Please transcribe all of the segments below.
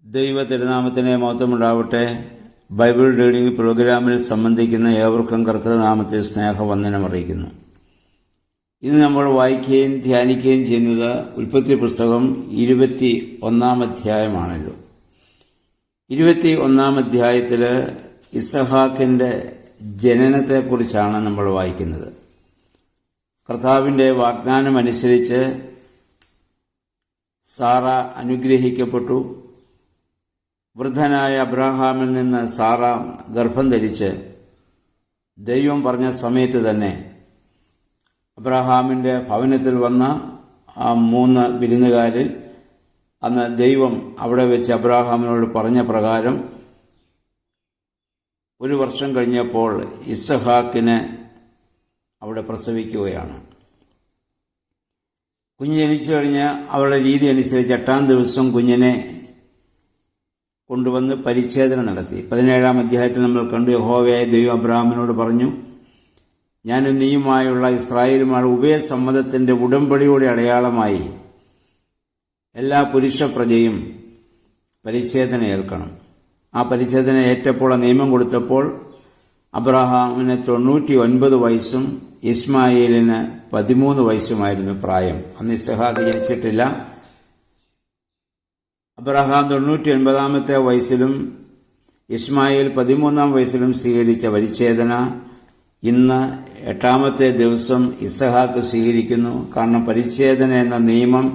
ദൈവ തിരുനാമത്തിന് മഹത്വമുണ്ടാവട്ടെ. Bible reading പ്രോഗ്രാമിൽ സംബന്ധിക്കുന്ന ഏവർക്കും കർത്തൃനാമത്തിൽ സ്നേഹവന്ദനം അറിയിക്കുന്നു. ഇന്ന് നമ്മൾ വായിക്കുകയും ധ്യാനിക്കുകയും ചെയ്യുന്നത് ഉൽപ്പത്തി പുസ്തകം 21 അധ്യായമാണല്ലോ. 21 അധ്യായത്തിൽ ഇസഹാക്കിൻ്റെ ജനനത്തെക്കുറിച്ചാണ് നമ്മൾ വായിക്കുന്നത്. കർത്താവിൻ്റെ വാഗ്ദാനമനുസരിച്ച് സാറ അനുഗ്രഹിക്കപ്പെട്ടു. വൃദ്ധനായ അബ്രഹാമിൽ നിന്ന് സാറ ഗർഭം ധരിച്ച് ദൈവം പറഞ്ഞ സമയത്ത് തന്നെ അബ്രഹാമിൻ്റെ ഭവനത്തിൽ വന്ന ആ 3 വിരുന്നുകാരിൽ അന്ന് ദൈവം അവിടെ വെച്ച് അബ്രഹാമിനോട് പറഞ്ഞ പ്രകാരം 1 വർഷം കഴിഞ്ഞപ്പോൾ ഇസഹാക്കിനെ അവിടെ പ്രസവിക്കുകയാണ്. കുഞ്ഞ് ജനിച്ചു കഴിഞ്ഞ് അവരുടെ രീതി അനുസരിച്ച് 8-ാം ദിവസം കുഞ്ഞിനെ കൊണ്ടുവന്ന് പരിച്ഛേദന നടത്തി. 17-ാം അധ്യായത്തിൽ നമ്മൾ കണ്ടു, യഹോവയായ ദൈവം അബ്രഹാമിനോട് പറഞ്ഞു, ഞാൻ നീയുമായുള്ള ഇസ്രായേലുമായുള്ള ഉഭയസമ്മതത്തിൻ്റെ ഉടമ്പടിയുടെ അടയാളമായി എല്ലാ പുരുഷ പ്രജയും പരിച്ഛേദന ഏൽക്കണം. ആ പരിച്ഛേദന ഏറ്റപ്പോൾ ആ നിയമം കൊടുത്തപ്പോൾ അബ്രഹാമിന് 99 വയസ്സും ഇസ്മായേലിന് 13 വയസ്സുമായിരുന്നു പ്രായം. അന്ന് ഇസഹാക്ക് ജനിച്ചിട്ടില്ല. അബ്രഹാം 99-ാമത്തെ വയസ്സിലും ഇസ്മായേൽ 13-ാം വയസ്സിലും സ്വീകരിച്ച പരിച്ഛേദന ഇന്ന് 8-ാമത്തെ ദിവസം ഇസഹാക്ക് സ്വീകരിക്കുന്നു. കാരണം പരിച്ഛേദന എന്ന നിയമം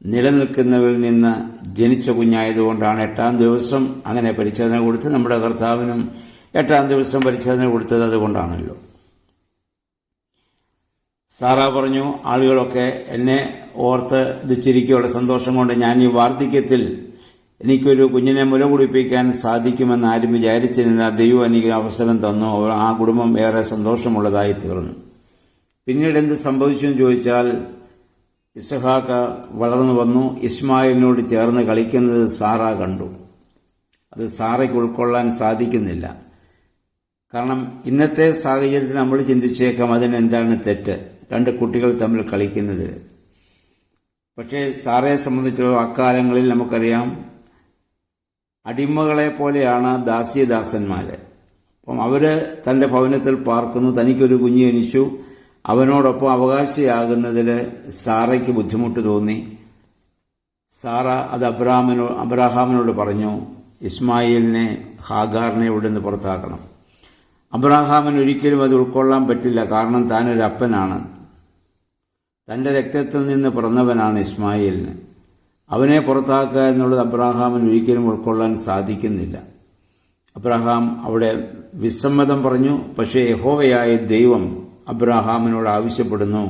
നിലനിൽക്കുന്നവരിൽ നിന്ന് ജനിച്ച കുഞ്ഞായതുകൊണ്ടാണ് 8-ാം ദിവസം അങ്ങനെ പരിച്ഛേദന കൊടുത്ത്. നമ്മുടെ കർത്താവിനും 8-ാം ദിവസം പരിച്ഛേദന കൊടുത്തത് അതുകൊണ്ടാണല്ലോ. സാറ പറഞ്ഞു, ആളുകളൊക്കെ എന്നെ ഓർത്ത് ഇത് ചിരിക്കുകയുള്ള സന്തോഷം കൊണ്ട് ഞാൻ ഈ വാർദ്ധക്യത്തിൽ എനിക്കൊരു കുഞ്ഞിനെ മുല കുടിപ്പിക്കാൻ സാധിക്കുമെന്ന് ആരും വിചാരിച്ചിരുന്നില്ല. ദൈവം എനിക്ക് അവസരം തന്നു. ആ കുടുംബം ഏറെ സന്തോഷമുള്ളതായി തീർന്നു. പിന്നീട് എന്ത് സംഭവിച്ചു എന്ന് ചോദിച്ചാൽ, ഇസഹാക്ക് വളർന്നു വന്നു. ഇസ്മായിലിനോട് ചേർന്ന് കളിക്കുന്നത് സാറ കണ്ടു. അത് സാറയ്ക്ക് ഉൾക്കൊള്ളാൻ സാധിക്കുന്നില്ല. കാരണം ഇന്നത്തെ സാഹചര്യത്തിൽ നമ്മൾ ചിന്തിച്ചേക്കാം അതിനെന്താണ് തെറ്റ്, 2 കുട്ടികൾ തമ്മിൽ കളിക്കുന്നതിൽ. പക്ഷേ സാറയെ സംബന്ധിച്ചുള്ള അക്കാലങ്ങളിൽ നമുക്കറിയാം, അടിമകളെ പോലെയാണ് ദാസ്യദാസന്മാർ. അപ്പം അവർ തൻ്റെ ഭവനത്തിൽ പാർക്കുന്നു. തനിക്കൊരു കുഞ്ഞ് ജനിച്ചു. അവനോടൊപ്പം അവകാശിയാകുന്നതിൽ സാറയ്ക്ക് ബുദ്ധിമുട്ട് തോന്നി. സാറ അത് അബ്രഹാമിനോട് പറഞ്ഞു, ഇസ്മായിലിനെ ഹാഗാറിനെ ഇവിടെ നിന്ന് പുറത്താക്കണം. അബ്രഹാമിന് ഒരിക്കലും അത് ഉൾക്കൊള്ളാൻ പറ്റില്ല. കാരണം താനൊരു അപ്പനാണ്. തൻ്റെ രക്തത്തിൽ നിന്ന് പിറന്നവനാണ് ഇസ്മായിലിന്. അവനെ പുറത്താക്കുക എന്നുള്ളത് അബ്രഹാമിന് ഒരിക്കലും ഉൾക്കൊള്ളാൻ സാധിക്കുന്നില്ല. അബ്രഹാം അവിടെ വിസമ്മതം പറഞ്ഞു. പക്ഷേ യഹോവയായ ദൈവം അബ്രഹാമിനോട് ആവശ്യപ്പെടുന്നു,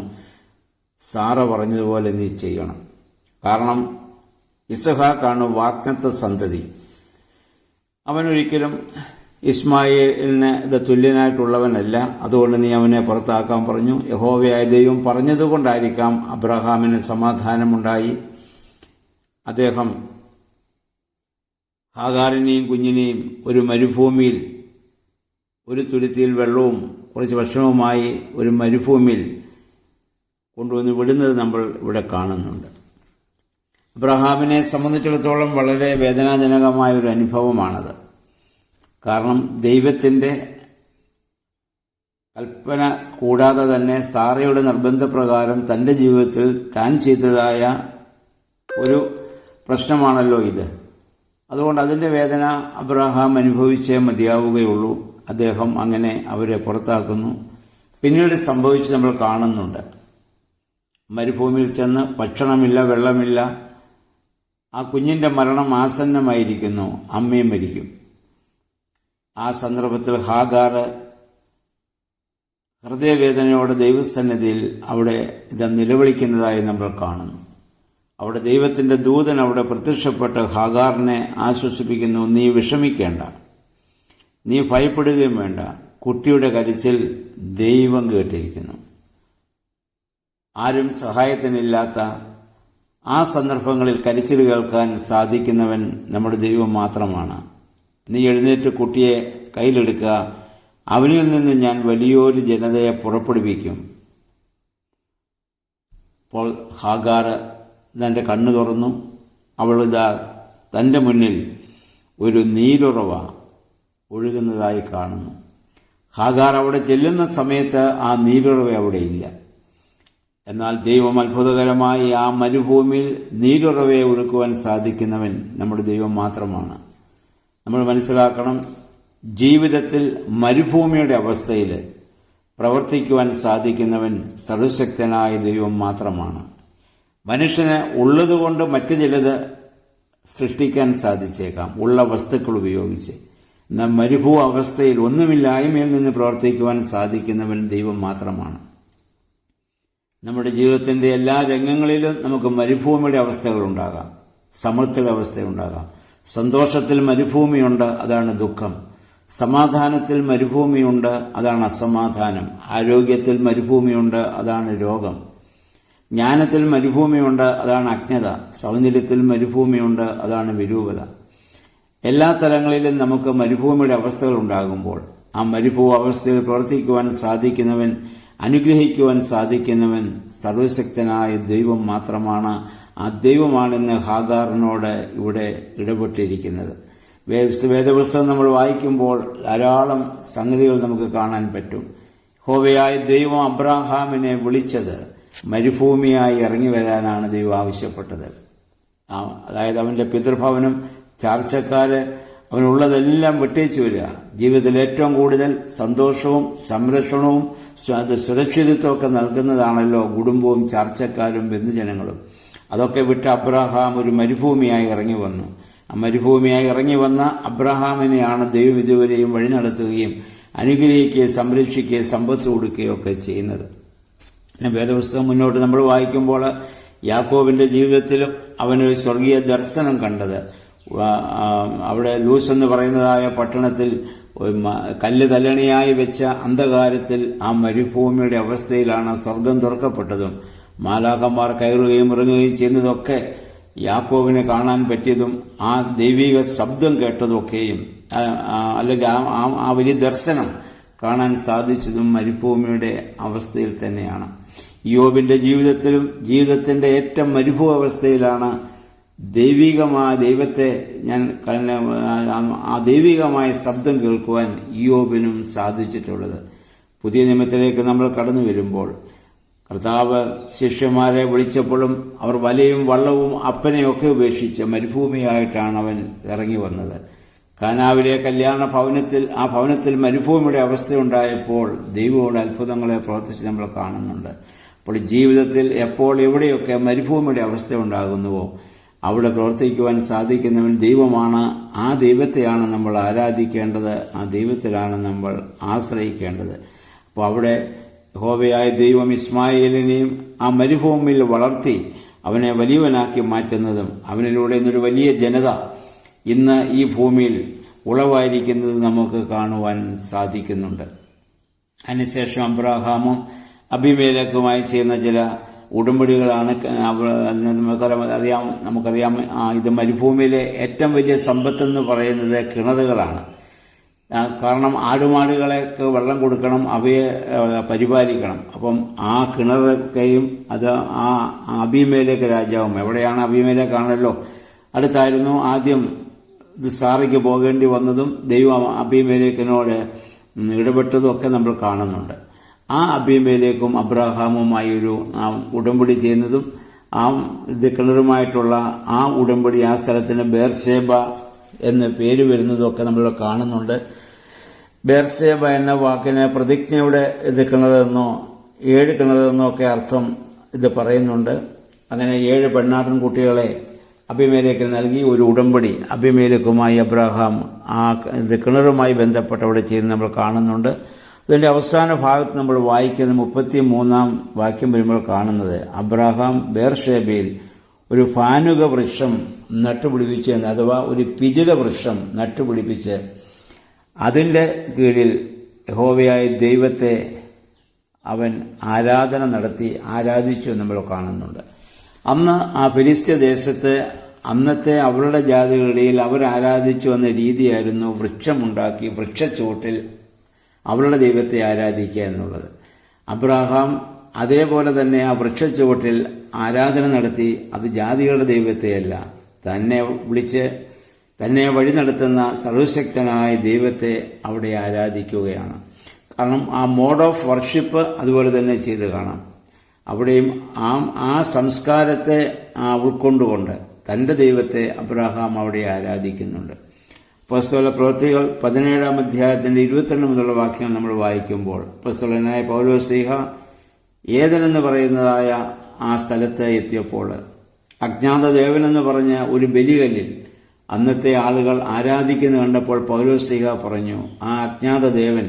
സാറ പറഞ്ഞതുപോലെ നീ ചെയ്യണം. കാരണം ഇസഹാക്കാണ് വാഗ്ദത്ത സന്തതി. അവനൊരിക്കലും ഇസ്മായിലിന് ഇത് തുല്യനായിട്ടുള്ളവനല്ല. അതുകൊണ്ട് നീ അവനെ പുറത്താക്കാൻ പറഞ്ഞു. യഹോവയായ ദൈവം പറഞ്ഞതുകൊണ്ടായിരിക്കാം അബ്രഹാമിന് സമാധാനമുണ്ടായി. അദ്ദേഹം ഹാഗാറിനെയും കുഞ്ഞിനെയും ഒരു മരുഭൂമിയിൽ, ഒരു തുരുത്തിയിൽ വെള്ളവും കുറച്ച് ഭക്ഷണവുമായി ഒരു മരുഭൂമിയിൽ കൊണ്ടുവന്ന് വിടുന്നത് നമ്മൾ ഇവിടെ കാണുന്നുണ്ട്. അബ്രഹാമിനെ സംബന്ധിച്ചിടത്തോളം വളരെ വേദനാജനകമായൊരു അനുഭവമാണത്. കാരണം ദൈവത്തിൻ്റെ കൽപ്പന കൂടാതെ തന്നെ സാറയുടെ നിർബന്ധപ്രകാരം തൻ്റെ ജീവിതത്തിൽ താൻ ചെയ്തതായ ഒരു പ്രശ്നമാണല്ലോ ഇത്. അതുകൊണ്ട് അതിൻ്റെ വേദന അബ്രഹാം അനുഭവിച്ചേ മതിയാവുകയുള്ളൂ. അദ്ദേഹം അങ്ങനെ അവരെ പുറത്താക്കുന്നു. പിന്നീട് സംഭവിച്ച് നമ്മൾ കാണുന്നുണ്ട്. മരുഭൂമിയിൽ ചെന്ന് ഭക്ഷണമില്ല, വെള്ളമില്ല. ആ കുഞ്ഞിൻ്റെ മരണം ആസന്നമായിരിക്കുന്നു. അമ്മയും മരിക്കും. ആ സന്ദർഭത്തിൽ ഹാഗാർ ഹൃദയവേദനയോടെ ദൈവസന്നിധിയിൽ അവിടെ ഇത് നിലവിളിക്കുന്നതായി നമ്മൾ കാണുന്നു. അവിടെ ദൈവത്തിൻ്റെ ദൂതൻ അവിടെ പ്രത്യക്ഷപ്പെട്ട് ഹാഗാറിനെ ആശ്വസിപ്പിക്കുന്നു. നീ വിഷമിക്കേണ്ട, നീ ഭയപ്പെടുകയും വേണ്ട. കുട്ടിയുടെ കരച്ചിൽ ദൈവം കേട്ടിരിക്കുന്നു. ആരും സഹായത്തിനില്ലാത്ത ആ സന്ദർഭങ്ങളിൽ കരച്ചിൽ കേൾക്കാൻ സാധിക്കുന്നവൻ നമ്മുടെ ദൈവം മാത്രമാണ്. നീ എഴുന്നേറ്റ് കുട്ടിയെ കയ്യിലെടുക്കുക, അവനിൽ നിന്ന് ഞാൻ വലിയൊരു ജനതയെ പുറപ്പെടുവിക്കും. അപ്പോൾ ഹാഗാർ തൻ്റെ കണ്ണു തുറന്നു. അവൾ ഇതാ തൻ്റെ മുന്നിൽ ഒരു നീരുറവ ഒഴുകുന്നതായി കാണുന്നു. ഹാഗാർ അവിടെ ചെല്ലുന്ന സമയത്ത് ആ നീരുറവ അവിടെയില്ല. എന്നാൽ ദൈവം അത്ഭുതകരമായി ആ മരുഭൂമിയിൽ നീരുറവയെ ഒഴുക്കുവാൻ സാധിക്കുന്നവൻ നമ്മുടെ ദൈവം മാത്രമാണ്. നമ്മൾ മനസ്സിലാക്കണം, ജീവിതത്തിൽ മരുഭൂമിയുടെ അവസ്ഥയിൽ പ്രവർത്തിക്കുവാൻ സാധിക്കുന്നവൻ സർവശക്തനായ ദൈവം മാത്രമാണ്. മനുഷ്യന് ഉള്ളതുകൊണ്ട് മറ്റു ചിലത് സൃഷ്ടിക്കാൻ സാധിച്ചേക്കാം, ഉള്ള വസ്തുക്കൾ ഉപയോഗിച്ച്. എന്നാൽ മരുഭൂ അവസ്ഥയിൽ ഒന്നുമില്ലായ്മയിൽ നിന്ന് പ്രവർത്തിക്കുവാൻ സാധിക്കുന്നവൻ ദൈവം മാത്രമാണ്. നമ്മുടെ ജീവിതത്തിൻ്റെ എല്ലാ രംഗങ്ങളിലും നമുക്ക് മരുഭൂമിയുടെ അവസ്ഥകളുണ്ടാകാം, സമൃദ്ധിയുടെ അവസ്ഥയുണ്ടാകാം. സന്തോഷത്തിൽ മരുഭൂമിയുണ്ട്, അതാണ് ദുഃഖം. സമാധാനത്തിൽ മരുഭൂമിയുണ്ട്, അതാണ് അസമാധാനം. ആരോഗ്യത്തിൽ മരുഭൂമിയുണ്ട്, അതാണ് രോഗം. ജ്ഞാനത്തിൽ മരുഭൂമിയുണ്ട്, അതാണ് അജ്ഞത. സൗന്ദര്യത്തിൽ മരുഭൂമിയുണ്ട്, അതാണ് വിരൂപത. എല്ലാ തലങ്ങളിലും നമുക്ക് മരുഭൂമിയുടെ അവസ്ഥകൾ ഉണ്ടാകുമ്പോൾ ആ മരുഭൂ അവസ്ഥയിൽ പ്രവർത്തിക്കുവാൻ സാധിക്കുന്നവൻ, അനുഗ്രഹിക്കുവാൻ സാധിക്കുന്നവൻ സർവശക്തനായ ദൈവം മാത്രമാണ്. ആ ദൈവമാണെന്ന് ഹാഗാറിനോട് ഇവിടെ ഇടപെട്ടിരിക്കുന്നത്. വേദപുസ്തകം നമ്മൾ വായിക്കുമ്പോൾ ധാരാളം സംഗതികൾ നമുക്ക് കാണാൻ പറ്റും. യഹോവയായ ദൈവം അബ്രാഹാമിനെ വിളിച്ചത് മരുഭൂമിയായി ഇറങ്ങി വരാനാണ് ദൈവം ആവശ്യപ്പെട്ടത്. അതായത് അവൻ്റെ പിതൃഭവനം, ചാർച്ചക്കാര്, അവനുള്ളതെല്ലാം വിട്ടേച്ചു വരിക. ജീവിതത്തിൽ ഏറ്റവും കൂടുതൽ സന്തോഷവും സംരക്ഷണവും സുരക്ഷിതത്വമൊക്കെ നൽകുന്നതാണല്ലോ കുടുംബവും ചാർച്ചക്കാരും ബന്ധുജനങ്ങളും. അതൊക്കെ വിട്ട് അബ്രാഹാം ഒരു മരുഭൂമിയായി ഇറങ്ങി വന്നു. ആ മരുഭൂമിയായി ഇറങ്ങി വന്ന അബ്രഹാമിനെയാണ് ദൈവം ഇതുവരെയും വഴി നടത്തുകയും അനുഗ്രഹിക്കുകയും സംരക്ഷിക്കുകയും സമ്പത്ത് കൊടുക്കുകയും ഒക്കെ ചെയ്യുന്നത്. വേദപുസ്തകം മുന്നോട്ട് നമ്മൾ വായിക്കുമ്പോൾ യാക്കോബിന്റെ ജീവിതത്തിലും അവനൊരു സ്വർഗീയ ദർശനം കണ്ടത്. അവിടെ ലൂസ് എന്ന് പറയുന്നതായ പട്ടണത്തിൽ കല്ല് തലണിയായി വെച്ച അന്ധകാരത്തിൽ ആ മരുഭൂമിയുടെ അവസ്ഥയിലാണ് സ്വർഗം തുറക്കപ്പെട്ടതും മാലാഖമാർ കയറുകയും ഇറങ്ങുകയും ചെയ്യുന്നതൊക്കെ യാക്കോബിനെ കാണാൻ പറ്റിയതും ആ ദൈവിക ശബ്ദം കേട്ടതൊക്കെയും അല്ലെങ്കിൽ ആ വലിയ ദർശനം കാണാൻ സാധിച്ചതും മരുഭൂമിയുടെ അവസ്ഥയിൽ തന്നെയാണ്. യോബിന്റെ ജീവിതത്തിലും ജീവിതത്തിന്റെ ഏറ്റവും മരുഭൂ അവസ്ഥയിലാണ് ദൈവികമായ ദൈവത്തെ ആ ദൈവികമായ ശബ്ദം കേൾക്കുവാൻ യോബിനും സാധിച്ചിട്ടുള്ളത്. പുതിയ നിയമത്തിലേക്ക് നമ്മൾ കടന്നു വരുമ്പോൾ കർത്താവ് ശിഷ്യന്മാരെ വിളിച്ചപ്പോഴും അവർ വലയും വള്ളവും അപ്പനെയൊക്കെ ഉപേക്ഷിച്ച് മരുഭൂമിയായിട്ടാണ് അവൻ ഇറങ്ങി വന്നത്. കാനാവിലെ കല്യാണ ഭവനത്തിൽ ആ ഭവനത്തിൽ മരുഭൂമിയുടെ അവസ്ഥയുണ്ടായപ്പോൾ ദൈവങ്ങളുടെ അത്ഭുതങ്ങളെ പ്രവർത്തിച്ച് നമ്മൾ കാണുന്നുണ്ട്. അപ്പോൾ ജീവിതത്തിൽ എപ്പോൾ എവിടെയൊക്കെ മരുഭൂമിയുടെ അവസ്ഥ ഉണ്ടാകുന്നുവോ അവിടെ പ്രവർത്തിക്കുവാൻ സാധിക്കുന്നവൻ ദൈവമാണ്. ആ ദൈവത്തെയാണ് നമ്മൾ ആരാധിക്കേണ്ടത്, ആ ദൈവത്തിലാണ് നമ്മൾ ആശ്രയിക്കേണ്ടത്. അപ്പോൾ അവിടെ യഹോവയായ ദൈവം ഇസ്മായേലിനെയും ആ മരുഭൂമിയിൽ വളർത്തി അവനെ വലിയവനാക്കി മാറ്റുന്നതും അവനിലൂടെ ഇന്നൊരു വലിയ ജനത ഇന്ന് ഈ ഭൂമിയിൽ ഉളവായിരിക്കുന്നത് നമുക്ക് കാണുവാൻ സാധിക്കുന്നുണ്ട്. അതിനുശേഷം അബ്രാഹാമും അബീമേലെക്കുമായി ചെയ്യുന്ന ചില ഉടമ്പടികളാണ് നമുക്കറിയാം. ഇത് മരുഭൂമിയിലെ ഏറ്റവും വലിയ സമ്പത്തെന്ന് പറയുന്നത് കിണറുകളാണ്. കാരണം ആടുമാടുകളെയൊക്കെ വെള്ളം കൊടുക്കണം, അവയെ പരിപാലിക്കണം. അപ്പം ആ കിണറൊക്കെയും അത് ആ അബീമേലേക്ക് രാജാവും, എവിടെയാണ് അബീമേലേക്കാണല്ലോ അടുത്തായിരുന്നു ആദ്യം ഇത് സാറയ്ക്ക് പോകേണ്ടി വന്നതും ദൈവം അബീമേലേക്കിനോട് ഇടപെട്ടതും ഒക്കെ നമ്മൾ കാണുന്നുണ്ട്. ആ അബീമേലേക്കും അബ്രാഹാമുമായി ഒരു ഉടമ്പടി ചെയ്യുന്നതും ആ ഇത് കിണറുമായിട്ടുള്ള ആ ഉടമ്പടി ആ സ്ഥലത്തിന് ബേർശേബ എന്ന് പേര് വരുന്നതൊക്കെ നമ്മൾ കാണുന്നുണ്ട്. ബേർശേബ എന്ന വാക്കിന് പ്രതിജ്ഞയുടെ ഇത് കിണറെന്നോ 7 കിണറെന്നോ ഒക്കെ അർത്ഥം ഇത് പറയുന്നുണ്ട്. അങ്ങനെ 7 പെണ്ണാട്ടിൻ കുട്ടികളെ അബീമേലേക്ക് നൽകി ഒരു ഉടമ്പടി അബീമേലേക്കുമായി അബ്രാഹാം ആ ഇത് കിണറുമായി ബന്ധപ്പെട്ട് അവിടെ ചെയ്യുന്നത് നമ്മൾ കാണുന്നുണ്ട്. അതിൻ്റെ അവസാന ഭാഗത്ത് നമ്മൾ വായിക്കുന്ന 33-ാം വാക്യം വരുമ്പോൾ കാണുന്നത് അബ്രാഹാം ബേർഷേബയിൽ ഒരു ഫാനുക വൃക്ഷം നട്ടുപിടിപ്പിച്ച്, അഥവാ ഒരു പിചുല വൃക്ഷം നട്ടുപിടിപ്പിച്ച് അതിൻ്റെ കീഴിൽ യഹോവയായ ദൈവത്തെ അവൻ ആരാധന നടത്തി ആരാധിച്ചു നമ്മൾ കാണുന്നുണ്ട്. അന്ന് ആ ഫിലിസ്ത്യ ദേശത്ത് അന്നത്തെ അവരുടെ ജാതികളിൽ അവർ ആരാധിച്ചു വന്ന രീതിയായിരുന്നു വൃക്ഷമുണ്ടാക്കി വൃക്ഷച്ചുവട്ടിൽ അവരുടെ ദൈവത്തെ ആരാധിക്കുക എന്നുള്ളത്. അബ്രാഹാം അതേപോലെ തന്നെ ആ വൃക്ഷച്ചുവട്ടിൽ ആരാധന നടത്തി അത് ജാതികളുടെ ദൈവത്തെയല്ല തന്നെ വഴി നടത്തുന്ന സർവശക്തനായ ദൈവത്തെ അവിടെ ആരാധിക്കുകയാണ്. കാരണം ആ മോഡ് ഓഫ് വർഷിപ്പ് അതുപോലെ തന്നെ ചെയ്ത് കാണാം. അവിടെയും ആ സംസ്കാരത്തെ ഉൾക്കൊണ്ടുകൊണ്ട് തൻ്റെ ദൈവത്തെ അബ്രഹാം അവിടെ ആരാധിക്കുന്നുണ്ട്. അപ്പോസ്തല പ്രവൃത്തികൾ 17-ാം അധ്യായത്തിന്റെ 22 മുതലുള്ള വാക്യങ്ങൾ നമ്മൾ വായിക്കുമ്പോൾ അപ്പോസ്തലനായ പൗലോസ്ലീഹ ഏദനെന്ന് പറയുന്നതായ ആ സ്ഥലത്ത് എത്തിയപ്പോൾ അജ്ഞാത ദേവനെന്ന് പറഞ്ഞ ഒരു ബലികല്ലിൽ അന്നത്തെ ആളുകൾ ആരാധിക്കുന്നു കണ്ടപ്പോൾ പൗലോസ്ലീഹ പറഞ്ഞു, ആ അജ്ഞാത ദേവൻ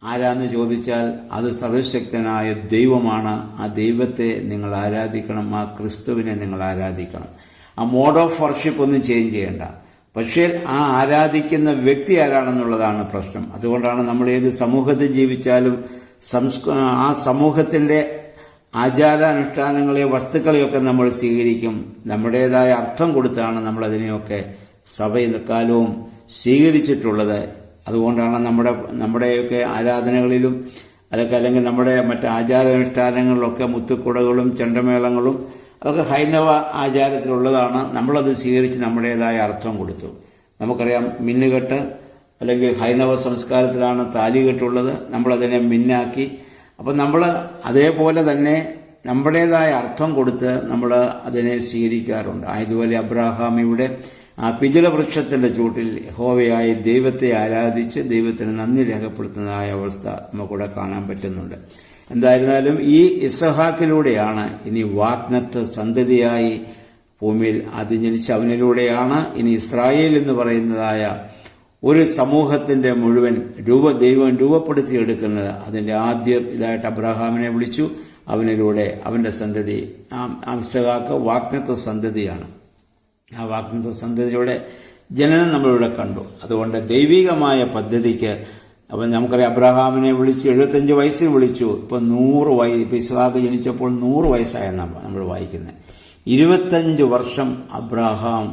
ആരാന്ന് ചോദിച്ചാൽ അത് സർവശക്തനായ ദൈവമാണ്. ആ ദൈവത്തെ നിങ്ങൾ ആരാധിക്കണം, ആ ക്രിസ്തുവിനെ നിങ്ങൾ ആരാധിക്കണം. ആ മോഡ് ഓഫ് വർഷിപ്പ് ഒന്നും ചേഞ്ച് ചെയ്യേണ്ട. പക്ഷേ ആ ആരാധിക്കുന്ന വ്യക്തി ആരാണെന്നുള്ളതാണ് പ്രശ്നം. അതുകൊണ്ടാണ് നമ്മൾ ഏത് സമൂഹത്തിൽ ജീവിച്ചാലും ആ സമൂഹത്തിന്റെ ആചാരാനുഷ്ഠാനങ്ങളെ വസ്തുക്കളെയൊക്കെ നമ്മൾ സ്വീകരിക്കും. നമ്മുടേതായ അർത്ഥം കൊടുത്താണ് നമ്മൾ അതിനെയൊക്കെ സഭ കാലവും സ്വീകരിച്ചിട്ടുള്ളത്. അതുകൊണ്ടാണ് നമ്മുടെയൊക്കെ ആരാധനകളിലും അല്ലെങ്കിൽ നമ്മുടെ മറ്റ് ആചാരാനുഷ്ഠാനങ്ങളിലൊക്കെ മുത്തുക്കുടകളും ചെണ്ടമേളങ്ങളും അതൊക്കെ ഹൈന്ദവ ആചാരത്തിലുള്ളതാണ്. നമ്മളത് സ്വീകരിച്ച് നമ്മുടേതായ അർത്ഥം കൊടുത്തു. നമുക്കറിയാം മിന്നുകെട്ട് അല്ലെങ്കിൽ ഹൈന്ദവ സംസ്കാരത്തിലാണ് താലികെട്ടുള്ളത്. നമ്മളതിനെ മിന്നാക്കി. അപ്പം നമ്മൾ അതേപോലെ തന്നെ നമ്മുടേതായ അർത്ഥം കൊടുത്ത് നമ്മൾ അതിനെ സ്വീകരിക്കാറുണ്ട്. അതുപോലെ അബ്രഹാം ഇവിടെ ആ പിജുലവൃക്ഷത്തിന്റെ ചൂട്ടിൽ യഹോവയായ ദൈവത്തെ ആരാധിച്ച് ദൈവത്തിന് നന്ദി രേഖപ്പെടുത്തുന്നതായ അവസ്ഥ നമുക്കിവിടെ കാണാൻ പറ്റുന്നുണ്ട്. എന്തായിരുന്നാലും ഈ ഇസഹാക്കിലൂടെയാണ് ഇനി വാഗ്ദത്ത സന്തതിയായി ഭൂമിയിൽ ആദ്യം ജനിച്ച അവനിലൂടെയാണ് ഇനി ഇസ്രായേൽ എന്ന് പറയുന്നതായ ഒരു സമൂഹത്തിന്റെ മുഴുവൻ ദൈവം രൂപപ്പെടുത്തിയെടുക്കുന്നത്. അതിന്റെ ആദ്യം ഇതായിട്ട് അബ്രഹാമിനെ വിളിച്ചു. അവനിലൂടെ അവന്റെ സന്തതി ഇസഹാക്ക് വാഗ്ദത്ത സന്തതിയാണ്. ആ വാഗ്ദത്ത സന്തതിയുടെ ജനനം നമ്മളിവിടെ കണ്ടു. അതുകൊണ്ട് ദൈവികമായ പദ്ധതിക്ക് അപ്പം നമുക്കറിയാം അബ്രഹാമിനെ വിളിച്ചു 75 വയസ്സിൽ വിളിച്ചു. ഇപ്പം 100 വയസ്സ്. ഇപ്പം ഇസ്ഹാക്ക് ജനിച്ചപ്പോൾ 100 വയസ്സായെന്നാണ് നമ്മൾ വായിക്കുന്നത്. 25 വർഷം അബ്രഹാം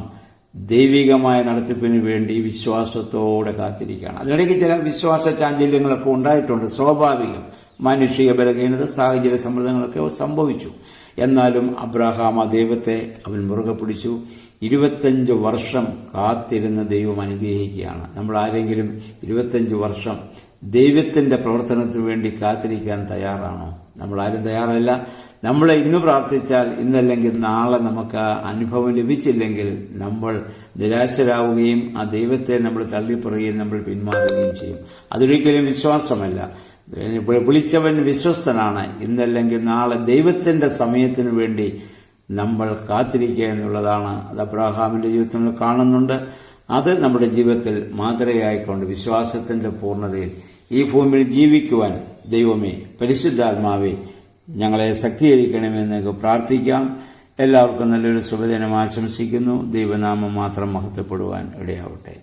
ദൈവികമായ നടത്തിപ്പിന് വേണ്ടി വിശ്വാസത്തോടെ കാത്തിരിക്കുകയാണ്. അതിനിടയ്ക്ക് ചില വിശ്വാസ ചാഞ്ചല്യങ്ങളൊക്കെ ഉണ്ടായിട്ടുണ്ട്. സ്വാഭാവികം. മാനുഷിക ബലഹീനത, സാഹചര്യ സമ്മർദ്ദങ്ങളൊക്കെ സംഭവിച്ചു. എന്നാലും അബ്രഹാം ആ ദൈവത്തെ അവൻ മുറുകെ പിടിച്ചു. 25 വർഷം കാത്തിരുന്ന് ദൈവം അനുഗ്രഹിക്കുകയാണ്. നമ്മൾ ആരെങ്കിലും 25 വർഷം ദൈവത്തിന്റെ പ്രവർത്തനത്തിനു വേണ്ടി കാത്തിരിക്കാൻ തയ്യാറാണോ? നമ്മൾ ആരും തയ്യാറല്ല. നമ്മൾ ഇന്ന് പ്രാർത്ഥിച്ചാൽ ഇന്നല്ലെങ്കിൽ നാളെ നമുക്ക് ആ അനുഭവം ലഭിച്ചില്ലെങ്കിൽ നമ്മൾ നിരാശരാവുകയും ആ ദൈവത്തെ നമ്മൾ തള്ളിപ്പറയുകയും നമ്മൾ പിന്മാറുകയും ചെയ്യും. അതൊരിക്കലും വിശ്വാസമല്ല. വിളിച്ചവൻ വിശ്വസ്തനാണ്. ഇന്നല്ലെങ്കിൽ നാളെ ദൈവത്തിന്റെ സമയത്തിനു വേണ്ടി നമ്മൾ കാത്തിരിക്കുക എന്നുള്ളതാണ്. അത് അബ്രഹാമിന്റെ ജീവിതത്തിൽ നമ്മൾ കാണുന്നുണ്ട്. അത് നമ്മുടെ ജീവിതത്തിൽ മാതൃകയായിക്കൊണ്ട് വിശ്വാസത്തിന്റെ പൂർണ്ണതയിൽ ഈ ഭൂമിയിൽ ജീവിക്കുവാൻ ദൈവമേ, പരിശുദ്ധാത്മാവേ, ഞങ്ങളെ ശക്തീകരിക്കണമെന്ന് പ്രാർത്ഥിക്കാം. എല്ലാവർക്കും നല്ലൊരു ശുഭദിനം ആശംസിക്കുന്നു. ദൈവനാമം മാത്രം മഹത്വപ്പെടുവാൻ ഇടയാവട്ടെ.